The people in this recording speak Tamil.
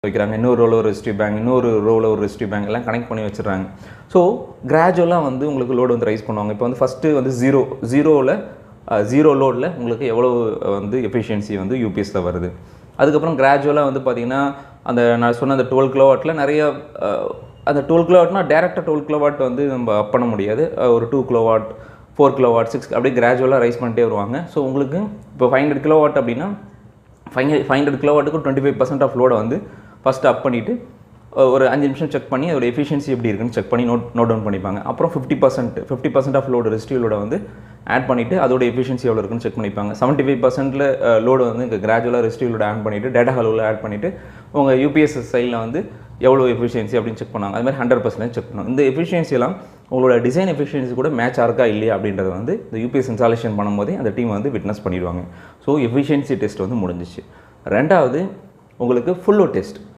வைக்கிறாங்க, இன்னொரு ரோவில் ஒரு ரெசிஸ்டிவ் பேங்க், இன்னொரு ரோவில் ஒரு ரெசிஸ்டிவ் பேங்க் எல்லாம் கனெக்ட் பண்ணி வச்சுருக்காங்க. ஸோ கிராஜுவலாக வந்து உங்களுக்கு லோடு வந்து ரைஸ் பண்ணுவாங்க. இப்போ வந்து ஃபஸ்ட்டு வந்து ஜீரோ லோடில் உங்களுக்கு எவ்வளோ வந்து எஃபிஷியன்சி வந்து யூபிஎஸில் வருது. அதுக்கப்புறம் கிராஜுவலாக வந்து பார்த்திங்கன்னா அந்த நான் சொன்ன அந்த 12 கிலோவாட்டில் நிறைய அந்த 12 கிலோவாட்னா டேரெக்டாக 12 கிலோவாட் வந்து நம்ம அப் பண்ண முடியாது. ஒரு 2 கிலோவாட், 4 கிலோவாட், 6 அப்படியே கிராஜுவலாக ரைஸ் பண்ணிட்டே வருவாங்க. ஸோ உங்களுக்கு இப்போ 500 கிலோவாட் அப்படின்னா 500 கிலோவாட்டுக்கு 25% ஆஃப் லோடை வந்து ஃபஸ்ட்டு அப் பண்ணிவிட்டு ஒரு 5 நிமிஷம் செக் பண்ணி அதோட எஃபிஷியன்சி எப்படி இருக்குன்னு செக் பண்ணி நோட் டவுன் பண்ணிப்பாங்க. அப்புறம் 50% ஆஃப் லோடு ரெசிஸ்டிவ் லோடை வந்து ஆட் பண்ணிவிட்டு அதோட எஃபிஷியன்சி எவ்வளோ இருக்குன்னு செக் பண்ணிப்பாங்க. 75% லோடு வந்து இங்கே கிராஜுவலாக ரெசிஸ்டிவ் லோடு ஆட் பண்ணிவிட்டு டேட்டா ஹாலோவில் ஆட் பண்ணிவிட்டு உங்கள் யூபிஎஸ் சைடில் வந்து எவ்வளோ எஃபிஷியன்சி அப்படின்னு செக் பண்ணாங்க. அது மாதிரி 100% செக் பண்ணுவாங்க. இந்த எஃபிஷியன்சியெல்லாம் உங்களோட டிசைன் எஃபிஷியன்சி கூட மேட்ச் ஆஇருக்கா இல்லையா அப்படின்றது வந்து இந்த யூபிஎஸ் இன்ஸ்டாலேஷன் பண்ணும்போதே அந்த டீம் வந்து விட்னஸ் பண்ணிடுவாங்க. ஸோ எஃபிஷியன்சி டெஸ்ட் வந்து முடிஞ்சிச்சு. ரெண்டாவது உங்களுக்கு ஃபுல் லோட் டெஸ்ட்.